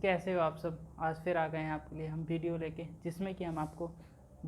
कैसे हो आप सब। आज फिर आ गए हैं आपके लिए हम वीडियो लेके, जिसमें कि हम आपको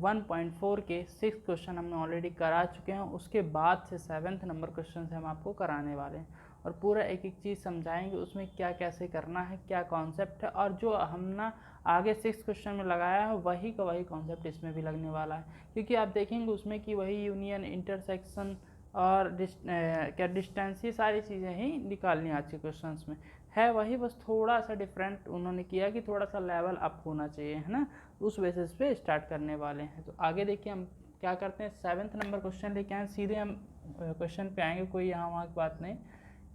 1.4 के 6 क्वेश्चन हमने ऑलरेडी करा चुके हैं। उसके बाद से 7th नंबर क्वेश्चन से हम आपको कराने वाले हैं और पूरा एक एक चीज़ समझाएंगे, उसमें क्या कैसे करना है, क्या कॉन्सेप्ट है, और जो हमने आगे 6 क्वेश्चन में लगाया है वही का वही कॉन्सेप्ट इसमें भी लगने वाला है। क्योंकि आप देखेंगे उसमें कि वही यूनियन, इंटरसेक्शन और क्या डिस्टेंस, ये सारी चीज़ें ही निकालनी आज के क्वेश्चंस में है। वही बस थोड़ा सा डिफरेंट उन्होंने किया कि थोड़ा सा लेवल अप होना चाहिए, है ना। उस बेसिस पे स्टार्ट करने वाले हैं। तो आगे देखिए हम क्या करते हैं। 7th नंबर क्वेश्चन लेके आए, सीधे हम क्वेश्चन पे आएंगे, कोई यहाँ वहाँ की बात नहीं।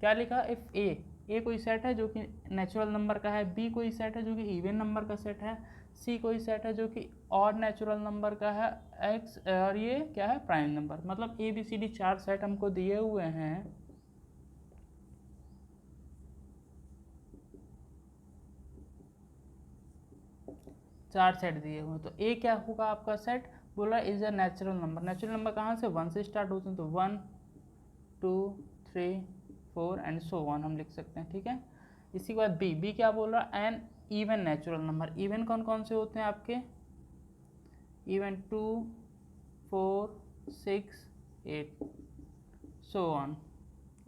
क्या लिखा, इफ़ ए कोई सेट है जो कि नेचुरल नंबर का है, बी कोई सेट है जो कि इवन नंबर का सेट है, सी कोई सेट है जो कि और नेचुरल नंबर का है, एक्स और ये क्या है, प्राइम नंबर। मतलब A B C D 4 set हमको दिए हुए हैं। चार सेट दिए हुए हैं, तो ए क्या होगा आपका सेट, बोला is a natural number. Natural number कहाँ से, 1 से स्टार्ट होते हैं, तो 1 2 3 4 एंड सो वन हम लिख सकते हैं, ठीक है। इसी के बाद बी क्या बोल रहा, N even natural number. Even कौन कौन से होते हैं आपके, इवन 2 4 6 8 सो वन।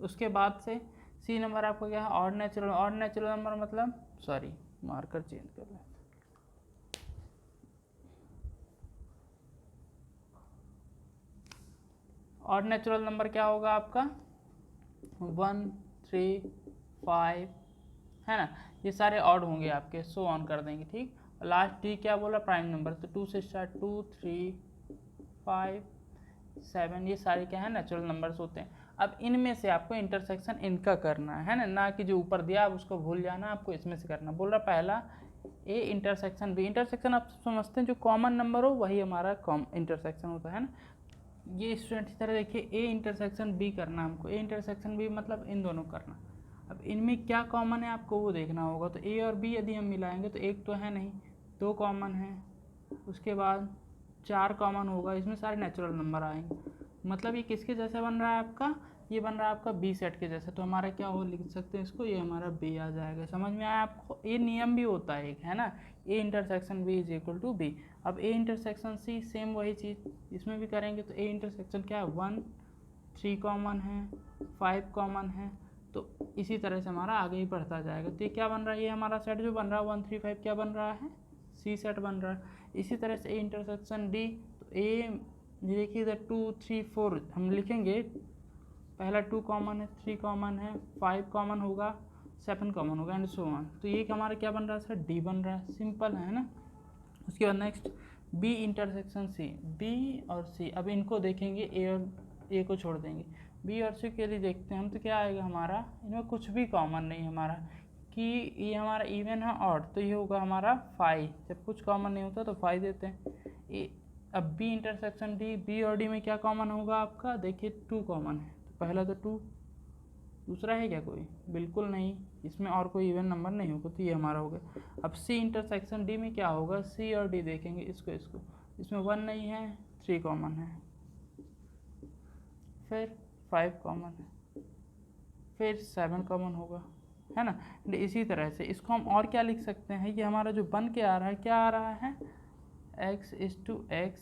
उसके बाद से सी नंबर आपको क्या है, ऑड नेचुरल नंबर, मतलब सॉरी मार्कर चेंज कर लें। ऑड नेचुरल नंबर क्या होगा आपका, 1 3 5, है ना। ये सारे ऑड होंगे आपके, सो ऑन कर देंगे, ठीक। लास्ट डी क्या बोला, प्राइम नंबर, तो 2 से स्टार्ट, 2 3 5 7, ये सारे क्या है, नेचुरल नंबर्स होते हैं। अब इनमें से आपको इंटरसेक्शन इनका करना है ना कि जो ऊपर दिया आप उसको भूल जाना, आपको इसमें से करना। बोल रहा पहला ए इंटरसेक्शन बी। इंटरसेक्शन आप समझते हैं, जो कॉमन नंबर हो वही हमारा इंटरसेक्शन होता है ना। ये स्टूडेंट की तरह देखिए, ए इंटरसेक्शन बी करना हमको, ए इंटरसेक्शन बी मतलब इन दोनों करना। अब इनमें क्या कॉमन है आपको वो देखना होगा। तो ए और बी यदि हम मिलाएंगे तो एक तो है नहीं, 2 कॉमन है, उसके बाद 4 कॉमन होगा, इसमें सारे नेचुरल नंबर आएंगे। मतलब ये किसके जैसा बन रहा है आपका, ये बन रहा है आपका बी सेट के जैसा। तो हमारा क्या हो, लिख सकते हैं इसको, ये हमारा बी आ जाएगा। समझ में आया आपको, ये नियम भी होता है एक, है ना। A intersection B is equal to B. अब ए इंटरसेक्शन सी, सेम वही चीज़ इसमें भी करेंगे। तो ए इंटरसेक्शन क्या है, 1 3 कॉमन है, 5 कॉमन है, तो इसी तरह से हमारा आगे ही बढ़ता जाएगा। तो ये क्या बन रहा है, ये हमारा सेट जो बन रहा है 1 3 5 क्या बन रहा है, सी सेट बन रहा है। इसी तरह से ए इंटरसेक्शन डी, तो ए देखिए इधर 2 3 4 हम लिखेंगे, पहला 2 कॉमन है, 3 कॉमन है, 5 कॉमन होगा, 7 कॉमन होगा एंड सो ऑन। तो ये हमारा क्या बन रहा है सर, डी बन रहा है, सिंपल है ना। उसके बाद next B intersection C, B और सी, अब इनको देखेंगे, ए और ए को छोड़ देंगे, बी और सी के लिए देखते हैं हम। तो क्या आएगा हमारा, इनमें कुछ भी कॉमन नहीं हमारा, कि ये हमारा इवन है ऑड, तो ये होगा हमारा 5। जब कुछ कॉमन नहीं होता तो 5 देते हैं। अब बी इंटरसेक्शन डी, बी और डी में क्या कॉमन होगा आपका, देखिए 2 कॉमन है, तो पहला तो 2, दूसरा है क्या कोई, बिल्कुल नहीं, इसमें और कोई इवन नंबर नहीं होगा, तो ये हमारा हो गया। अब सी इंटरसेक्शन डी में क्या होगा, सी और डी देखेंगे, इसको इसमें 1 नहीं है, 3 कॉमन है, फिर 5 कॉमन है, फिर 7 कॉमन होगा, है ना। इसी तरह से इसको हम और क्या लिख सकते हैं, ये हमारा जो बन के आ रहा है, क्या आ रहा है, x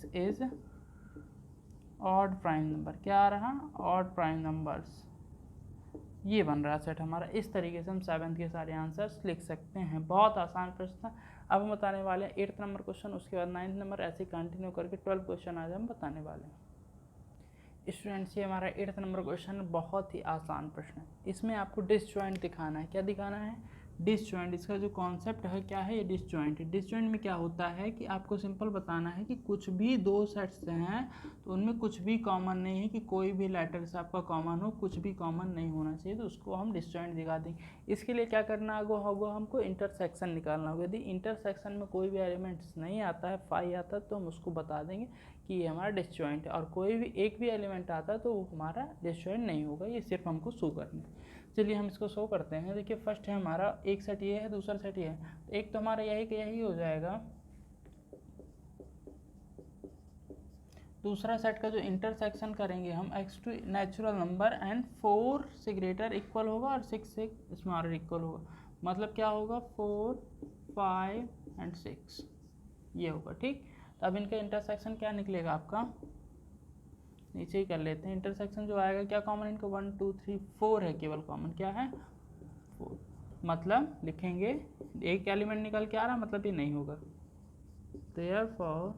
is odd prime number. क्या आ रहा, ऑड प्राइम नंबर्स, ये बन रहा सेट हमारा। इस तरीके से हम 7th के सारे आंसर्स लिख सकते हैं। बहुत आसान प्रश्न था। अब हम बताने वाले हैं 8th नंबर क्वेश्चन, उसके बाद 9th नंबर, ऐसे कंटिन्यू करके 12 क्वेश्चन आज हम बताने वाले हैं। स्टूडेंट्स, ये हमारा 8th नंबर क्वेश्चन बहुत ही आसान प्रश्न है। इसमें आपको डिसजॉइंट दिखाना है। क्या दिखाना है, डिसजॉइंट। इसका जो कॉन्सेप्ट है क्या है, ये डिसजॉइंट है। डिसजॉइंट में क्या होता है कि आपको सिंपल बताना है कि कुछ भी 2 सेट्स हैं तो उनमें कुछ भी कॉमन नहीं है, कि कोई भी लेटर्स आपका कॉमन हो, कुछ भी कॉमन नहीं होना चाहिए, तो उसको हम डिसजॉइंट दिखा देंगे। इसके लिए क्या करना होगा, हमको इंटरसेक्शन निकालना होगा। यदि इंटरसेक्शन में कोई भी एलिमेंट्स नहीं आता है, 5 आता है, तो हम उसको बता देंगे कि ये हमारा डिसजॉइंट है। और कोई भी एक भी एलिमेंट आता है तो वो हमारा डिसजॉइंट नहीं होगा, ये सिर्फ हमको शो करना है। चलिए हम इसको शो करते हैं। देखिए फर्स्ट है हमारा, एक सेट ये है, दूसरा सेट ये है, एक तो हमारा यही हो जाएगा। दूसरा सेट का जो इंटरसेक्शन करेंगे हम, x2 नेचुरल नंबर एंड 4 से ग्रेटर इक्वल होगा और 6 से स्मॉलर इक्वल होगा। मतलब क्या होगा, 4 5 एंड 6 ये होगा। ठीक, तो अब इनका इंटरसेक्शन क्या निकलेगा आपका, नीचे ही कर लेते हैं। इंटरसेक्शन जो आएगा क्या कॉमन इनका, 1 2 3 4 है केवल कॉमन, क्या है 4, मतलब लिखेंगे एक एलिमेंट निकल के आ रहा, मतलब ये नहीं होगा। Therefore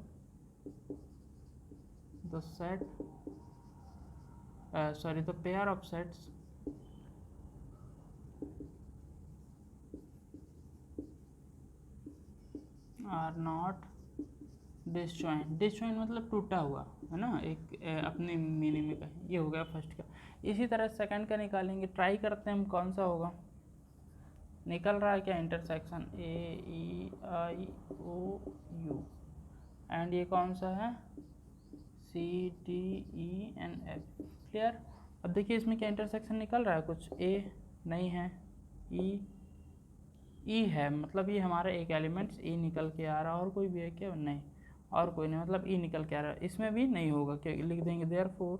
the set the pair of sets are not disjoint। Disjoint मतलब टूटा हुआ है ना, एक अपने मीनिंग में कहें, ये हो गया फर्स्ट का। इसी तरह सेकंड का निकालेंगे, ट्राई करते हैं हम कौन सा होगा। निकल रहा है क्या इंटरसेक्शन, AEIOU, एंड ये कौन सा है CDENF। क्लियर। अब देखिए इसमें क्या इंटरसेक्शन निकल रहा है, कुछ A नहीं है, E है, मतलब ये हमारा एक एलिमेंट्स E निकल के आ रहा है, और कोई भी है क्या, नहीं और कोई नहीं, मतलब E निकल के आ रहा है। इसमें भी नहीं होगा, क्या लिख देंगे therefore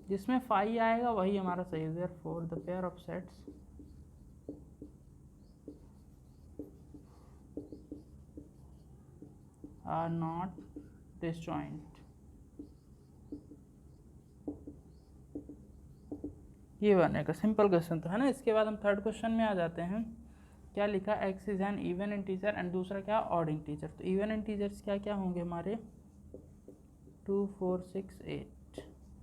जिसमें फाई आएगा वही हमारा सही है। therefore the pair of sets are not disjoint। ये बनेगा, सिंपल क्वेश्चन तो है ना। इसके बाद हम थर्ड क्वेश्चन में आ जाते हैं। क्या लिखा, x is an even integer and दूसरा क्या ऑड इंटीजर। तो इवन इंटीजर्स क्या क्या होंगे हमारे, 2 4 6 8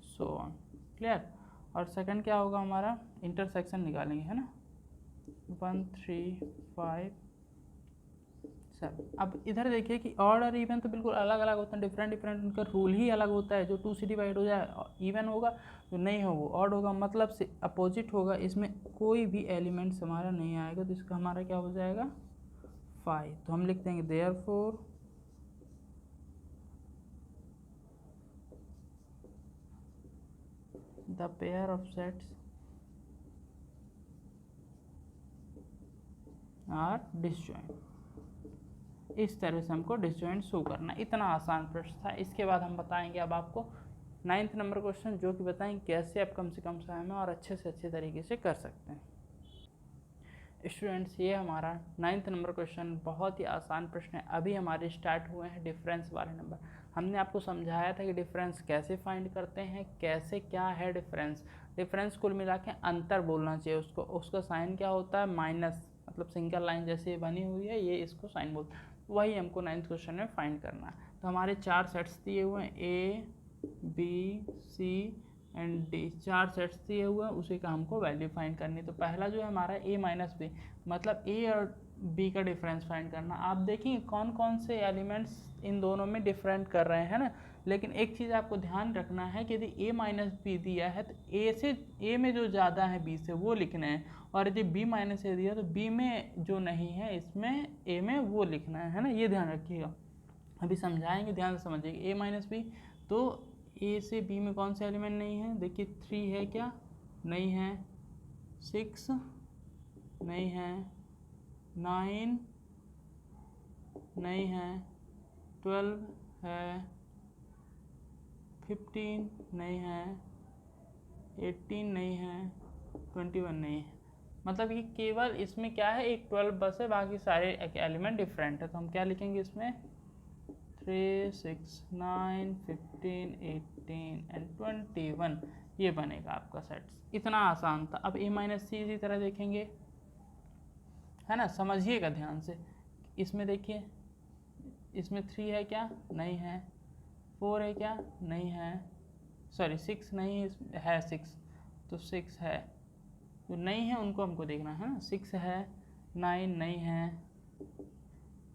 सो ऑन। क्लियर। और सेकंड क्या होगा हमारा, इंटरसेक्शन निकालेंगे है ना, 1 3 5 7। अब इधर देखिए कि ऑड और इवन तो बिल्कुल अलग अलग होते हैं, डिफरेंट डिफरेंट, उनका रूल ही अलग होता है। जो 2 से डिवाइड हो जाए इवन होगा, जो नहीं हो वो ऑड होगा, मतलब से अपोजिट होगा। इसमें कोई भी एलिमेंट्स हमारा नहीं आएगा, तो इसका हमारा क्या हो जाएगा 5। तो हम लिख देंगे therefore the pair of sets are disjoint। इस तरह से हमको डिसजॉइंट शो करना, इतना आसान प्रश्न था। इसके बाद हम बताएंगे अब आपको 9th नंबर क्वेश्चन, जो कि बताएंगे कैसे आप कम से कम समय में और अच्छे से अच्छे तरीके से कर सकते हैं। स्टूडेंट्स ये हमारा 9th नंबर क्वेश्चन बहुत ही आसान प्रश्न है। अभी हमारे स्टार्ट हुए हैं डिफरेंस वाले नंबर। हमने आपको समझाया था कि डिफरेंस कैसे फाइंड करते हैं, कैसे क्या है डिफरेंस। डिफरेंस कुल मिला के अंतर बोलना चाहिए उसको, उसका साइन क्या होता है माइनस, मतलब सिंगल लाइन जैसे बनी हुई है ये, इसको साइन बोलते हैं। वही हमको 9th क्वेश्चन में फाइंड करना है। तो हमारे 4 सेट्स दिए हुए हैं, A B C and D, 4 sets दिए हुए हैं, उसी का हमको वैल्यू फाइंड करनी। तो पहला जो है हमारा A माइनस बी, मतलब A और B का डिफरेंस फाइंड करना। आप देखेंगे कौन कौन से एलिमेंट्स इन दोनों में डिफरेंट कर रहे हैं ना। लेकिन एक चीज़ आपको ध्यान रखना है कि यदि A माइनस बी दिया है तो A में जो ज़्यादा है B से वो लिखना है, और यदि B माइनस A दिया तो B में जो नहीं है इसमें A में वो लिखना है ना, ये ध्यान रखिएगा। अभी समझाएंगे, ध्यान से समझिएगा। A माइनस बी, तो A से B में कौन से एलिमेंट नहीं है, देखिए 3 है क्या, नहीं है, 6 नहीं है, 9 नहीं है, 12 है, 15 नहीं है, 18 नहीं है, 21 नहीं है। मतलब ये केवल इसमें क्या है, एक 12 बस है, बाकी सारे एलिमेंट डिफरेंट है। तो हम क्या लिखेंगे इसमें, 3 6 9 15 18 एंड 21, ये बनेगा आपका सेट्स। इतना आसान था। अब A माइनस सी इसी तरह देखेंगे है ना, समझिएगा ध्यान से। इसमें देखिए, इसमें 3 है क्या, नहीं है, 4 है क्या, नहीं है, सॉरी 6 नहीं है, 6 तो 6 है, जो नहीं है उनको हमको देखना है ना। 6 है, 9 नहीं है,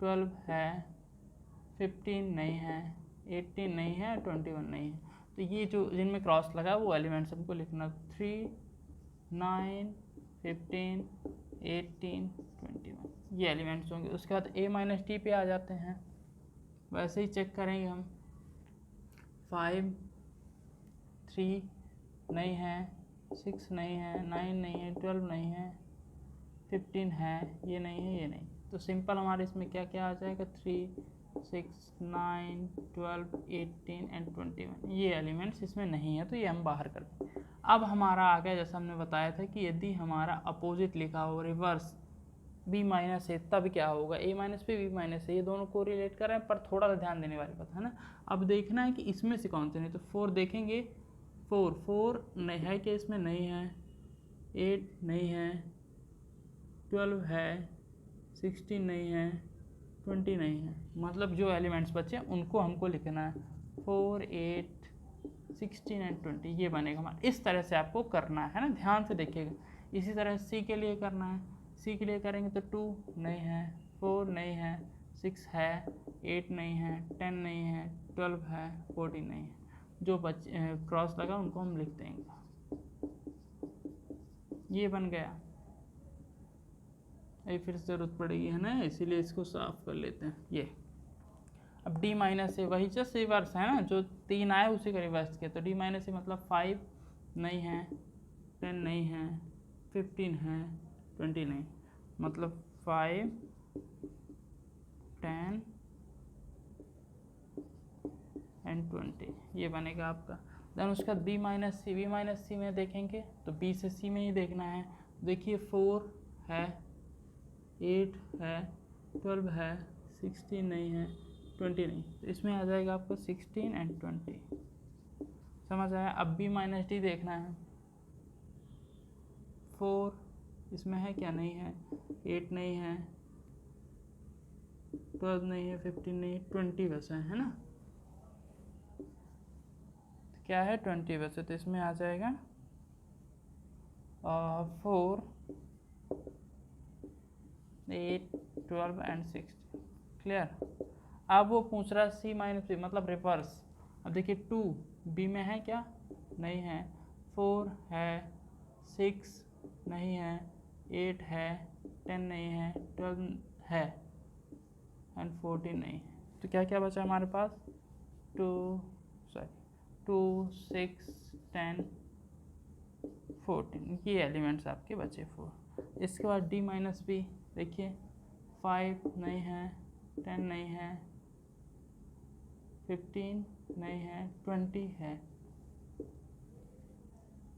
12 है, 15 नहीं है, 18 नहीं है, 21 नहीं है। तो ये जो जिनमें क्रॉस लगा वो एलिमेंट्स हमको लिखना, 3 9 15 18 21, ये एलिमेंट्स होंगे। उसके बाद A माइनस टी पे आ जाते हैं, वैसे ही चेक करेंगे हम। 5 3 नहीं है, 6 नहीं है, 9 नहीं है, 12 नहीं है, 15 है, ये नहीं है, ये नहीं। तो सिंपल हमारे इसमें क्या क्या आ जाएगा, 3 6 9 12 18 एंड 21, ये एलिमेंट्स इसमें नहीं है, तो ये हम बाहर कर दें। अब हमारा आ गया, जैसा हमने बताया था कि यदि हमारा अपोजिट लिखा हो, रिवर्स बी माइनस ए, तब क्या होगा, ए माइनस बी, बी माइनस ए, ये दोनों को रिलेट कर रहे हैं, पर थोड़ा सा ध्यान देने वाली बात है ना। अब देखना है कि इसमें से कौन से नहीं, तो 4 देखेंगे, 4 नहीं है कि इसमें नहीं है, 8 नहीं है, 12 है, 16 नहीं है, 20 नहीं है, मतलब जो एलिमेंट्स बचे उनको हमको लिखना है, 4, 8, 16 एंड 20, ये बनेगा हमारा। इस तरह से आपको करना है ना, ध्यान से देखिएगा। इसी तरह सी के लिए करना है, सी के लिए करेंगे तो 2 नहीं है, 4 नहीं है, 6 है, 8 नहीं है, 10 नहीं है, 12 है, 14 नहीं है, जो बच्चे क्रॉस लगा उनको हम लिख देंगे। ये बन गया, ये फिर ज़रूरत पड़ेगी है ना, इसीलिए इसको साफ कर लेते हैं। ये अब डी माइनस ए वही जस्ट रिवर्स है ना, जो 3 आए उसी का रिवर्स किया, तो डी माइनस ए मतलब 5 नहीं है, 10 नहीं है, 15 है, 20 नहीं, मतलब 5, 10 एंड 20, ये बनेगा आपका। देन उसके बाद बी माइनस सी, बी माइनस सी में देखेंगे तो बी से सी में ही देखना है। देखिए 4 है, 8 है, 12 है, 16 नहीं है, 20 नहीं, तो इसमें आ जाएगा आपको 16 एंड 20, समझ आया। अब बी माइनस डी देखना है, 4 इसमें है क्या, नहीं है, 8 नहीं है, 12 नहीं है, 15 नहीं है, 20 बचा है ना, क्या है 20 बचे, तो इसमें आ जाएगा 4, 8, 12 एंड 16, क्लियर। अब वो पूछ रहा है सी माइनस बी, मतलब रिवर्स। अब देखिए 2 बी में है क्या, नहीं है, 4 है, 6 नहीं है, 8 है, 10 नहीं है, 12 है एंड 14 नहीं है, तो क्या क्या बचा हमारे पास, 2, 6, 10, 14, ये एलिमेंट्स आपके बचे 4। इसके बाद डी माइनस बी देखिए, 5 नहीं है, 10 नहीं है, 15 नहीं है, 20 है,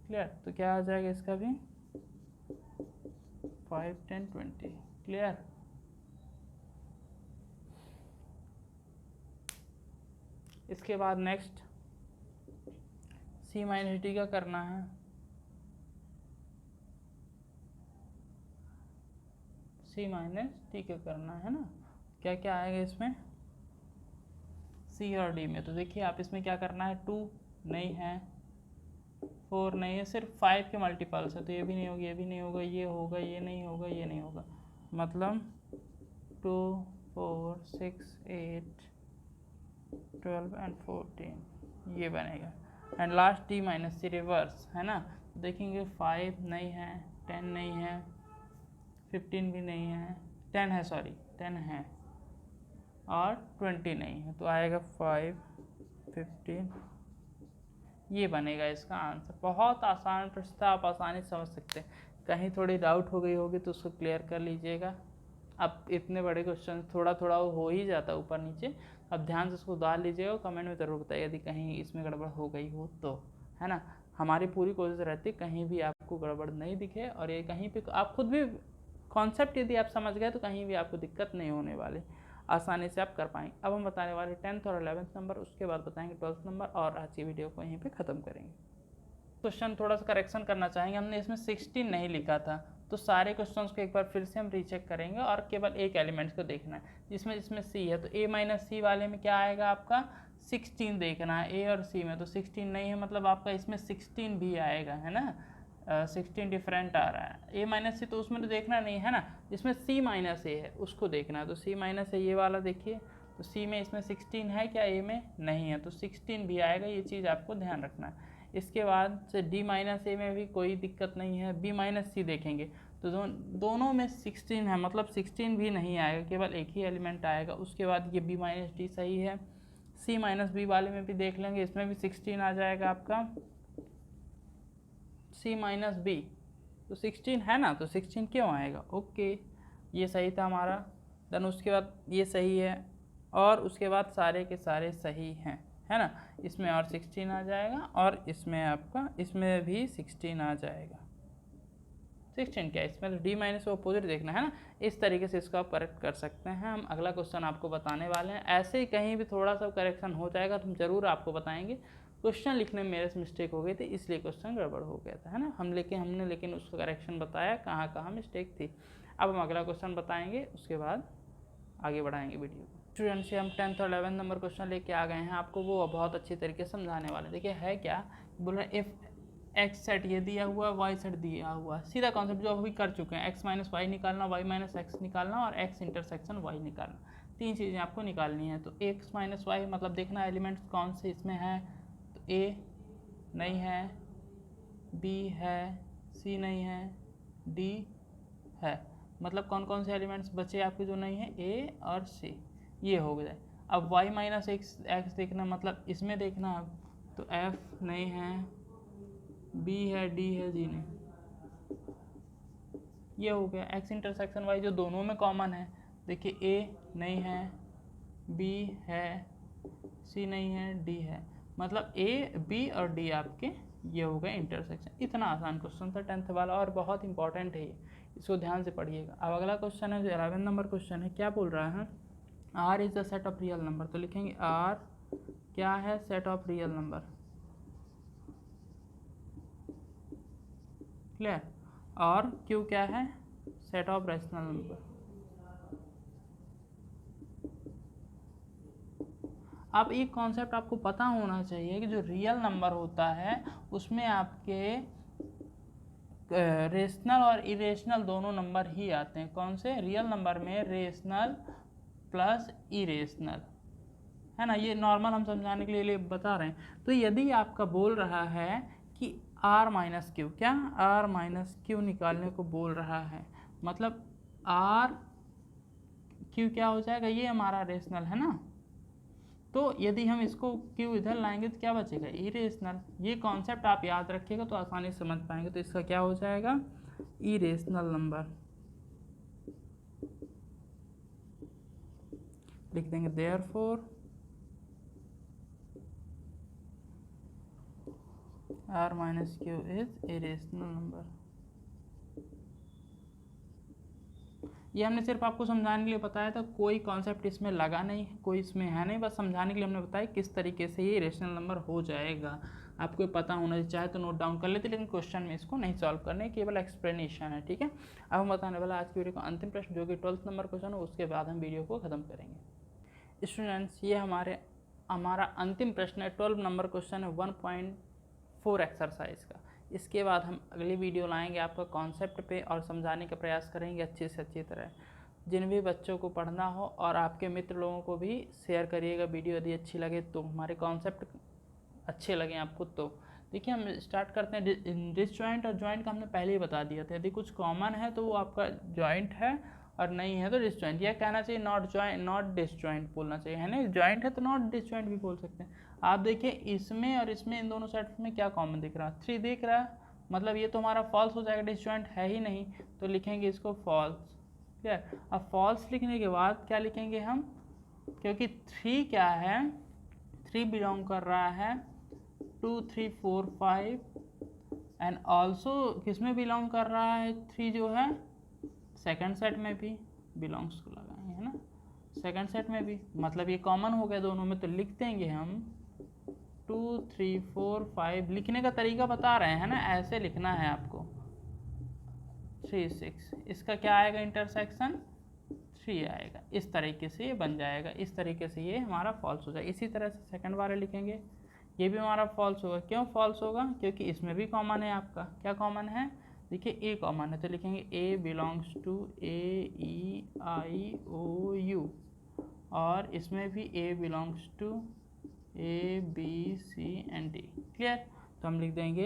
क्लियर। तो क्या आ जाएगा इसका भी, 5, 10, 20, क्लियर। इसके बाद नेक्स्ट सी माइनस डी का करना है, सी माइनस डी का करना है ना। क्या क्या आएगा इसमें, सी और डी में, तो देखिए आप इसमें क्या करना है, 2 नहीं है, 4 नहीं है, सिर्फ 5 के मल्टीपल्स है, तो ये भी नहीं होगा, ये भी नहीं होगा, ये होगा, ये नहीं होगा, ये नहीं होगा, मतलब 2, 4, 6, 8, 12 एंड 14, ये बनेगा। And last D minus C reverse है ना, देखेंगे 5 नहीं है, 10 नहीं है, 15 भी नहीं है, 10 है, सॉरी 10 है और 20 नहीं है, तो आएगा 5, 15, ये बनेगा इसका आंसर। बहुत आसान प्रश्न था, आप आसानी से समझ सकते हैं। कहीं थोड़ी डाउट हो गई होगी तो उसको क्लियर कर लीजिएगा। अब इतने बड़े क्वेश्चन थोड़ा थोड़ा हो ही जाता है ऊपर नीचे, अब ध्यान से उसको डाल लीजिएगा, कमेंट में ज़रूर बताइए यदि कहीं इसमें गड़बड़ हो गई हो तो, है ना। हमारी पूरी कोशिश रहती है कहीं भी आपको गड़बड़ नहीं दिखे, और ये कहीं पे आप खुद भी कॉन्सेप्ट यदि आप समझ गए तो कहीं भी आपको दिक्कत नहीं होने वाली, आसानी से आप कर पाएंगे। अब हम बताने वाले 10th और 11th नंबर, उसके बाद बताएंगे 12th नंबर, और आज की वीडियो को यहीं पे ख़त्म करेंगे। क्वेश्चन थोड़ा सा करेक्शन करना चाहेंगे, हमने इसमें 16 नहीं लिखा था, तो सारे क्वेश्चंस को एक बार फिर से हम रीचेक करेंगे और केवल एक एलिमेंट्स को देखना है, जिसमें सी है, तो ए माइनस सी वाले में क्या आएगा आपका 16 देखना है, ए और सी में, तो 16 नहीं है, मतलब आपका इसमें 16 भी आएगा, है ना। 16 डिफरेंट आ रहा है, ए माइनस सी तो उसमें तो देखना नहीं है ना, जिसमें सी माइनस ए है उसको देखना है, तो सी माइनस ए ये वाला देखिए, तो सी में इसमें 16 है क्या, ए में नहीं है, तो 16 भी आएगा, ये चीज़ आपको ध्यान रखना है। इसके बाद से डी माइनस ए में भी कोई दिक्कत नहीं है, बी माइनस सी देखेंगे तो दोनों में 16 है, मतलब 16 भी नहीं आएगा, केवल एक ही एलिमेंट आएगा। उसके बाद ये बी माइनस डी सही है, सी माइनस बी वाले में भी देख लेंगे, इसमें भी 16 आ जाएगा आपका, सी माइनस बी, तो 16 है ना, तो 16 क्यों आएगा, ओके ये सही था हमारा। देन उसके बाद ये सही है, और उसके बाद सारे के सारे सही हैं, है ना। इसमें और 16 आ जाएगा, और इसमें आपका इसमें भी 16 आ जाएगा, 16 क्या है इसमें, तो डी माइनस को अपोजिट देखना है ना, इस तरीके से इसको आप करेक्ट कर सकते हैं। हम अगला क्वेश्चन आपको बताने वाले हैं। ऐसे ही कहीं भी थोड़ा सा करेक्शन हो जाएगा तो हम जरूर आपको बताएंगे। क्वेश्चन लिखने में मेरे से मिस्टेक हो गई थी, इसलिए क्वेश्चन गड़बड़ हो गया था, है ना, हमने लेकिन उसका करेक्शन बताया कहाँ कहाँ मिस्टेक थी। अब हम अगला क्वेश्चन बताएंगे, उसके बाद आगे बढ़ाएंगे वीडियो को। स्टूडेंट्स हम 10th और 11th नंबर क्वेश्चन लेके आ गए हैं, आपको वो बहुत अच्छी तरीके से समझाने वाले। देखिए है क्या, बोल रहे हैं इफ एक्स सेट ये दिया हुआ, वाई सेट दिया हुआ, सीधा कॉन्सेप्ट जो अभी कर चुके हैं, एक्स माइनस वाई निकालना, वाई माइनस एक्स निकालना और एक्स इंटरसेक्शन वाई निकालना, तीन चीज़ें आपको निकालनी है। तो एक्स माइनस वाई मतलब देखना एलिमेंट्स कौन से इसमें है, तो ए नहीं है, बी है, सी नहीं है, डी है, मतलब कौन कौन से एलिमेंट्स बचे आपके जो नहीं है, ए और सी, ये हो गए। अब y माइनस एक्स देखना, मतलब इसमें देखना अब, तो f नहीं है, b है, d है, g नहीं, ये हो गया। x इंटरसेक्शन y जो दोनों में कॉमन है, देखिए a नहीं है, b है, c नहीं है, d है, मतलब a b और d आपके ये हो गए इंटरसेक्शन। इतना आसान क्वेश्चन था 10th वाला और बहुत इंपॉर्टेंट है ये, इसको ध्यान से पढ़िएगा। अब अगला क्वेश्चन है जो 11 नंबर क्वेश्चन है, क्या बोल रहा है, R is the set of real number, तो लिखेंगे R क्या है, set of real number, clear, और Q क्या है, सेट ऑफ रैशनल नंबर। अब एक कॉन्सेप्ट आपको पता होना चाहिए कि जो रियल नंबर होता है उसमें आपके रेशनल और इरेशनल दोनों नंबर ही आते हैं। कौन से, रियल नंबर में रेशनल प्लस इरेशनल, है ना, ये नॉर्मल हम समझाने के लिए बता रहे हैं। तो यदि आपका बोल रहा है कि r माइनस क्यू, क्या r माइनस क्यू निकालने को बोल रहा है, मतलब r q क्या हो जाएगा, ये हमारा रेशनल है ना, तो यदि हम इसको q इधर लाएंगे तो क्या बचेगा, इरेशनल। ये कॉन्सेप्ट आप याद रखिएगा तो आसानी से समझ पाएंगे। तो इसका क्या हो जाएगा, इरेशनल नंबर, लिख देंगे therefore r minus Q is irrational number. ये हमने सिर्फ आपको समझाने के लिए बताया था, कोई कॉन्सेप्ट इसमें लगा नहीं, कोई इसमें है नहीं, बस समझाने के लिए हमने बताया किस तरीके से ये रेशनल नंबर हो जाएगा। आपको पता होना चाहिए, चाहे तो नोट डाउन कर लेते, लेकिन क्वेश्चन में इसको नहीं सॉल्व करने, केवल एक्सप्लेनेशन है, ठीक है। अब हम बताने वाला आज की वीडियो का अंतिम प्रश्न जो कि 12th नंबर क्वेश्चन है, उसके बाद हम वीडियो को खत्म करेंगे। स्टूडेंट्स ये हमारा अंतिम प्रश्न है, 12 नंबर क्वेश्चन है 1.4 एक्सरसाइज का। इसके बाद हम अगली वीडियो लाएंगे आपका कॉन्सेप्ट पे और समझाने का प्रयास करेंगे अच्छे से अच्छी तरह। जिन भी बच्चों को पढ़ना हो और आपके मित्र लोगों को भी शेयर करिएगा वीडियो, यदि अच्छी लगे तो, हमारे कॉन्सेप्ट अच्छे लगे आपको तो। देखिए हम स्टार्ट करते हैं डिसजॉइंट और जॉइंट का हमने पहले ही बता दिया था। यदि कुछ कॉमन है तो वो आपका जॉइंट है और नहीं है तो डिसजॉइंट, यह कहना चाहिए नॉट डिसजॉइंट बोलना चाहिए, है ना। जॉइंट है तो नॉट डिसजॉइंट भी बोल सकते हैं। आप देखिए इसमें और इसमें, इन दोनों सेट्स में क्या कॉमन दिख रहा है, 3 दिख रहा है, मतलब ये तो हमारा फॉल्स हो जाएगा, डिसजॉइंट है ही नहीं, तो लिखेंगे इसको फॉल्स, ठीक है। अब फॉल्स लिखने के बाद क्या लिखेंगे हम, क्योंकि 3 क्या है, 3 बिलोंग कर रहा है 2 3 4 5 एंड ऑल्सो किस में बिलोंग कर रहा है, 3 जो है सेकंड सेट में भी बिलोंग्स को लगाएंगे, है ना, सेकंड सेट में भी, मतलब ये कॉमन हो गया दोनों में, तो लिख देंगे हम 2 3 4 5। लिखने का तरीका बता रहे हैं ना, ऐसे लिखना है आपको, 3 6, इसका क्या आएगा इंटरसेक्शन 3 आएगा, इस तरीके से ये बन जाएगा, इस तरीके से ये हमारा फॉल्स हो जाएगा। इसी तरह से सेकंड वाले लिखेंगे, ये भी हमारा फॉल्स होगा। क्यों फॉल्स होगा, क्योंकि इसमें भी कॉमन है आपका, क्या कॉमन है, देखिए ए कॉमन है, तो लिखेंगे A belongs to A E I O U, और इसमें भी A belongs to A B C and D, clear. तो हम लिख देंगे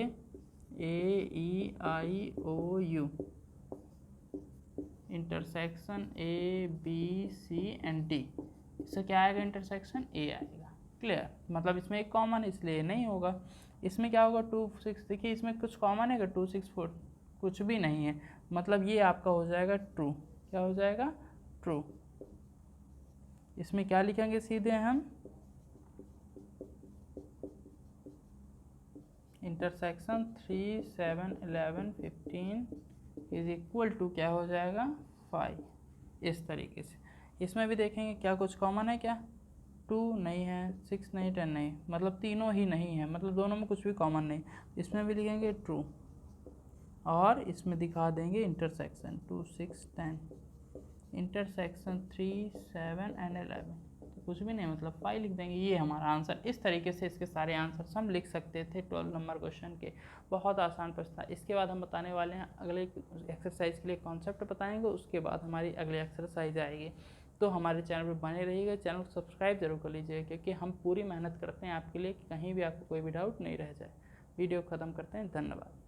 A E I O U intersection A B C and D, इससे क्या आएगा इंटरसेक्शन ए आएगा, क्लियर। मतलब इसमें एक कॉमन इसलिए नहीं होगा। इसमें क्या होगा 2 6, देखिए इसमें कुछ कॉमन है क्या, 2 6 4 कुछ भी नहीं है, मतलब ये आपका हो जाएगा ट्रू, क्या हो जाएगा ट्रू। इसमें क्या लिखेंगे सीधे हम, इंटरसेक्शन 3 7 11 15 इज इक्वल टू क्या हो जाएगा 5। इस तरीके से इसमें भी देखेंगे क्या कुछ कॉमन है क्या, 2 नहीं है, 6 नहीं, 10 नहीं, मतलब तीनों ही नहीं है, मतलब दोनों में कुछ भी कॉमन नहीं। इसमें भी लिखेंगे ट्रू और इसमें दिखा देंगे इंटरसेक्शन 2 6 10, इंटरसेक्शन 3 7 एंड 11, तो कुछ भी नहीं मतलब 5 लिख देंगे, ये हमारा आंसर। इस तरीके से इसके सारे आंसर हम लिख सकते थे 12 नंबर क्वेश्चन के। बहुत आसान प्रश्न था। इसके बाद हम बताने वाले हैं अगले एक्सरसाइज के लिए कॉन्सेप्ट बताएंगे, उसके बाद हमारी अगली एक्सरसाइज आएगी। तो हमारे चैनल पर बने रहिएगा, चैनल को सब्सक्राइब जरूर कर लीजिएगा, क्योंकि हम पूरी मेहनत करते हैं आपके लिए कि कहीं भी आपको कोई भी डाउट नहीं रह जाए। वीडियो ख़त्म करते हैं, धन्यवाद।